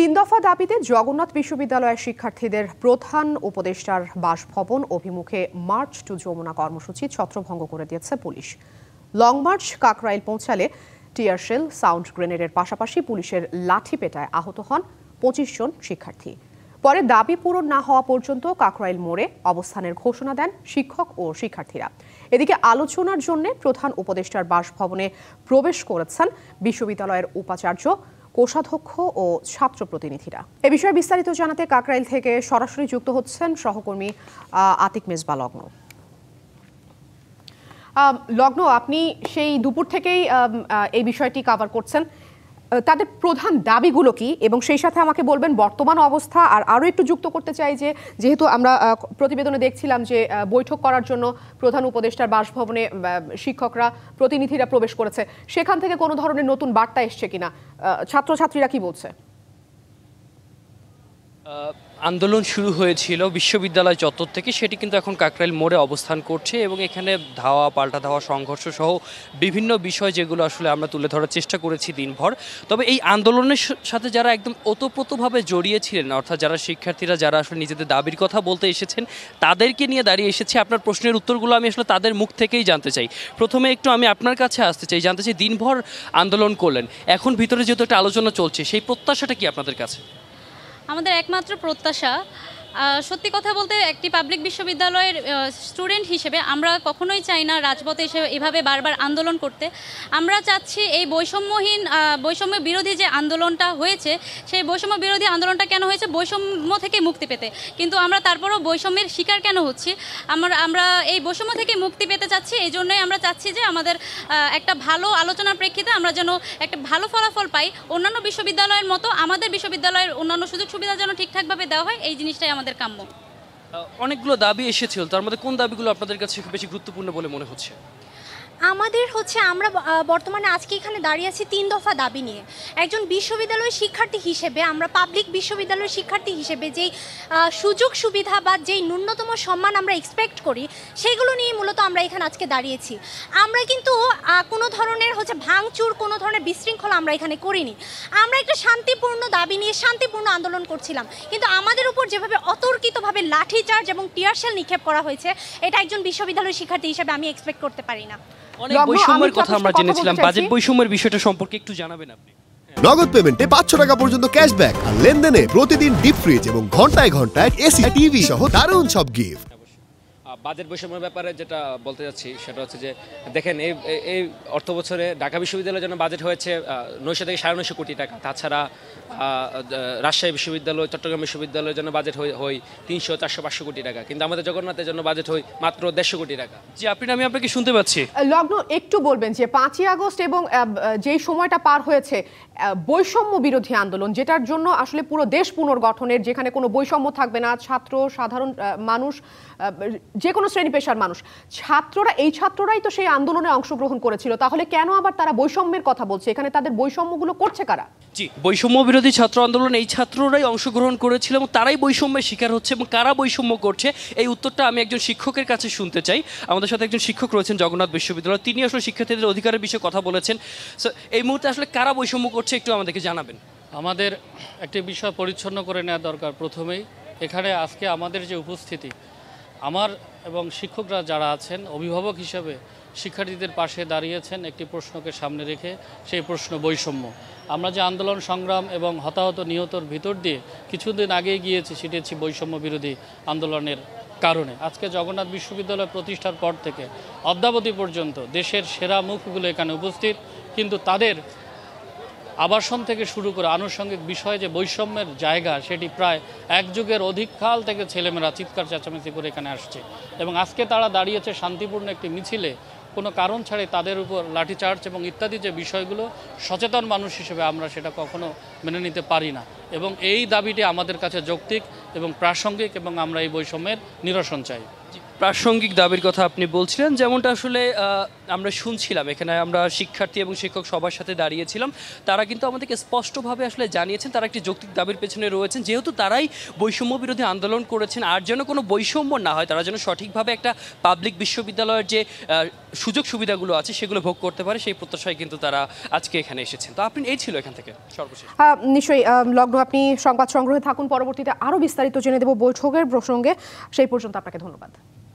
তিন দফা দাবিতে জগন্নাথ বিশ্ববিদ্যালয়ের শিক্ষার্থীদের প্রধান উপদেষ্টার বাসভবন অভিমুখে মার্চ টু যমুনা কর্মসূচি ছত্রভঙ্গ করে দিয়েছে পুলিশ। লং মার্চ কাকরাইল পৌঁছালে টিয়ার শেল, সাউন্ড গ্রেনেডের পাশাপাশি পুলিশের লাঠি পেটায় আহত হন ২৫ জন শিক্ষার্থী। পরে দাবি পূরণ না হওয়া পর্যন্ত কাকরাইল মোড়ে অবস্থানের ঘোষণা দেন শিক্ষক ও শিক্ষার্থীরা। এদিকে আলোচনার জন্য প্রধান উপদেষ্টার বাসভবনে প্রবেশ করেছেন বিশ্ববিদ্যালয়ের উপাচার্য, কোষাধ্যক্ষ ও ছাত্র প্রতিনিধিরা। এ বিষয়ে বিস্তারিত জানাতে কাকরাইল থেকে সরাসরি যুক্ত হচ্ছেন সহকর্মী আতিক মেজবা লগ্ন। লগ্ন, আপনি সেই দুপুর থেকেই এই বিষয়টি কভার করছেন। তাদের প্রধান দাবিগুলো কি, এবং সেই সাথে আমাকে বলবেন বর্তমান অবস্থা। আর আরও একটু যুক্ত করতে চাই যে যেহেতু আমরা প্রতিবেদনে দেখছিলাম যে বৈঠক করার জন্য প্রধান উপদেষ্টার বাসভবনে শিক্ষকরা, প্রতিনিধিরা প্রবেশ করেছে, সেখান থেকে কোনো ধরনের নতুন বার্তা এসছে কিনা, ছাত্রছাত্রীরা কি বলছে? আন্দোলন শুরু হয়েছিল বিশ্ববিদ্যালয় চত্বর থেকে, সেটি কিন্তু এখন কাকরাইল মোড়ে অবস্থান করছে এবং এখানে ধাওয়া পাল্টা ধাওয়া, সংঘর্ষ সহ বিভিন্ন বিষয় যেগুলো আসলে আমরা তুলে ধরার চেষ্টা করেছি দিনভর। তবে এই আন্দোলনের সাথে যারা একদম ওতপ্রোতভাবে জড়িয়েছিলেন, অর্থাৎ যারা শিক্ষার্থীরা যারা আসলে নিজেদের দাবির কথা বলতে এসেছেন, তাদেরকে নিয়ে দাঁড়িয়ে এসেছে। আপনার প্রশ্নের উত্তরগুলো আমি আসলে তাদের মুখ থেকেই জানতে চাই। প্রথমে একটু আমি আপনার কাছে আসতে চাই, জানতে চাই দিনভর আন্দোলন করলেন, এখন ভিতরে যেহেতু একটা আলোচনা চলছে, সেই প্রত্যাশাটা কি আপনাদের কাছে? আমাদের একমাত্র প্রত্যাশা, সত্যি কথা বলতে একটি পাবলিক বিশ্ববিদ্যালয়ের স্টুডেন্ট হিসেবে আমরা কখনোই চাই না রাজপথে এসে এভাবে বারবার আন্দোলন করতে। আমরা চাচ্ছি এই বৈষম্য বিরোধী যে আন্দোলনটা হয়েছে, সেই বৈষম্য বিরোধী আন্দোলনটা কেন হয়েছে? বৈষম্য থেকে মুক্তি পেতে। কিন্তু আমরা তারপরও বৈষম্যের শিকার কেন হচ্ছি? আমরা এই বৈষম্য থেকে মুক্তি পেতে চাচ্ছি। এই জন্যই আমরা চাচ্ছি যে আমাদের একটা ভালো আলোচনার প্রেক্ষিতে আমরা যেন একটা ভালো ফলাফল পাই। অন্যান্য বিশ্ববিদ্যালয়ের মতো আমাদের বিশ্ববিদ্যালয়ের অন্যান্য সুযোগ সুবিধা যেন ঠিকঠাকভাবে দেওয়া হয়, এই জিনিসটাই আমাদের কাম্য। অনেকগুলো দাবি এসেছিল, তার মধ্যে কোন দাবিগুলো আপনাদের কাছে খুব বেশি গুরুত্বপূর্ণ বলে মনে হচ্ছে? আমাদের আমরা বর্তমানে আজকে এখানে দাঁড়িয়ে আছি ৩ দফা দাবি নিয়ে। একজন বিশ্ববিদ্যালয়ের শিক্ষার্থী হিসেবে, আমরা পাবলিক বিশ্ববিদ্যালয়ের শিক্ষার্থী হিসেবে যেই সুযোগ সুবিধা বা যেই ন্যূনতম সম্মান আমরা এক্সপেক্ট করি, সেগুলো নিয়ে মূলত আমরা এখানে আজকে দাঁড়িয়েছি। আমরা কিন্তু কোনো ধরনের ভাঙচুর, কোনো ধরনের বিশৃঙ্খলা আমরা এখানে করিনি। আমরা একটা শান্তিপূর্ণ দাবি নিয়ে শান্তিপূর্ণ আন্দোলন করছিলাম, কিন্তু আমাদের উপর যেভাবে অতর্কিতভাবে লাঠিচার্জ এবং টিয়ারশেল নিক্ষেপ করা হয়েছে, এটা একজন বিশ্ববিদ্যালয়ের শিক্ষার্থী হিসেবে আমি এক্সপেক্ট করতে পারি না। অনেক বৈষম্যের কথা আমরা জেনেছিলাম, বাজেট বৈষম্যের বিষয়টা সম্পর্কে একটু জানাবেন আপনি? নগদ পেমেন্টে ৫০০ টাকা পর্যন্ত ক্যাশব্যাক, আর লেনদেনে প্রতিদিন ডিপ ফ্রিজ এবং ঘন্টায় ঘন্টায় এসি, টিভি সহ দারুণ সব গিফট। বাজেট বৈষম্যের ব্যাপারে যেটা বলতে যাচ্ছি সেটা হচ্ছে যে দেখেন, এই অর্থ বছরে ঢাকা বিশ্ববিদ্যালয়ের জন্য বাজেট হয়েছে ৯০০ থেকে ৯৫০ কোটি টাকা। তাছাড়া রাজশাহী বিশ্ববিদ্যালয়, চট্টগ্রাম বিশ্ববিদ্যালয়ের জন্য বাজেট হয় ৩০০, ৪০০, ৫০০ কোটি টাকা, কিন্তু আমাদের জগন্নাথের জন্য বাজেট হয় মাত্র ১৫০ কোটি টাকা। জি, আমি আপনাকে শুনতে পাচ্ছি। লগ্ন, একটু বলবেন যে ৫ই আগস্ট এবং যেই সময়টা পার হয়েছে, বৈষম্য বিরোধী আন্দোলন, যেটার জন্য আসলে পুরো দেশ পুনর্গঠনের, যেখানে কোনো বৈষম্য থাকবে না, ছাত্র, সাধারণ মানুষ, যে কোনো শ্রেণী পেশার মানুষ, ছাত্ররাই তো সেই আন্দোলনে অংশগ্রহণ করেছিল। তাহলে কেন আবার তারা বৈষম্যের কথা বলছে? এখানে তাদের বৈষম্যগুলো করছে কারা? জি, বৈষম্য বিরোধী ছাত্র আন্দোলন, এই ছাত্ররাই অংশগ্রহণ করেছিল এবং তারাই বৈষম্যের শিকার হচ্ছে। এবং কারা বৈষম্য করছে, এই উত্তরটা আমি একজন শিক্ষকের কাছে শুনতে চাই। আমাদের সাথে একজন শিক্ষক রয়েছেন জগন্নাথ বিশ্ববিদ্যালয়, তিনি আসলে শিক্ষার্থীদের অধিকারের বিষয়ে কথা বলেছেন। এই মুহূর্তে আসলে কারা বৈষম্য করছে একটু আমাদেরকে জানাবেন। আমাদের একটি বিষয় পরিচ্ছন্ন করে নেওয়া দরকার। প্রথমেই এখানে আজকে আমাদের যে উপস্থিতি, আমার এবং শিক্ষকরা যারা আছেন অভিভাবক হিসেবে শিক্ষার্থীদের পাশে দাঁড়িয়েছেন একটি প্রশ্নকে সামনে রেখে, সেই প্রশ্ন বৈষম্য। আমরা যে আন্দোলন সংগ্রাম এবং হতাহত নিহতর ভিতর দিয়ে কিছুদিন আগে গিয়েছি, সেটি হচ্ছে বৈষম্য বিরোধী আন্দোলনের কারণে। আজকে জগন্নাথ বিশ্ববিদ্যালয় প্রতিষ্ঠার পর থেকে অদ্যাবধি পর্যন্ত দেশের সেরা মুখগুলো এখানে উপস্থিত, কিন্তু তাদের আবাসন থেকে শুরু করে আনুষঙ্গিক বিষয়ে যে বৈষম্যের জায়গা, সেটি প্রায় এক যুগের অধিককাল থেকে ছেলেমেয়েরা চিৎকার চেঁচামেচি করে এখানে আসছে। এবং আজকে তারা দাঁড়িয়েছে শান্তিপূর্ণ একটি মিছিলে, কোনো কারণ ছাড়াই তাদের উপর লাঠিচার্জ এবং ইত্যাদি যে বিষয়গুলো, সচেতন মানুষ হিসেবে আমরা সেটা কখনো মেনে নিতে পারি না। এবং এই দাবিটি আমাদের কাছে যৌক্তিক এবং প্রাসঙ্গিক, এবং আমরা এই বৈষম্যের নিরসন চাই। প্রাসঙ্গিক দাবির কথা আপনি বলছিলেন, যেমনটা আসলে আমরা শুনছিলাম, এখানে আমরা শিক্ষার্থী এবং শিক্ষক সবার সাথে দাঁড়িয়েছিলাম, তারা কিন্তু আমাদেরকে স্পষ্টভাবে আসলে জানিয়েছেন তারা একটি যৌক্তিক দাবির পেছনে রয়েছেন, যেহেতু তারাই বৈষম্য বিরোধী আন্দোলন করেছেন, আর যেন কোনো বৈষম্য না হয়, তারা যেন সঠিকভাবে একটা পাবলিক বিশ্ববিদ্যালয়ের যে সুযোগ সুবিধাগুলো আছে সেগুলো ভোগ করতে পারে, সেই প্রত্যাশায় কিন্তু তারা আজকে এখানে এসেছেন। তো আপনি এই ছিল এখান থেকে সর্বশেষ। নিশ্চয়ই লগ্ন, আপনি সংবাদ সংগ্রহে থাকুন, পরবর্তীতে আরও বিস্তারিত জেনে দেব বৈঠকের প্রসঙ্গে। সেই পর্যন্ত আপনাকে ধন্যবাদ।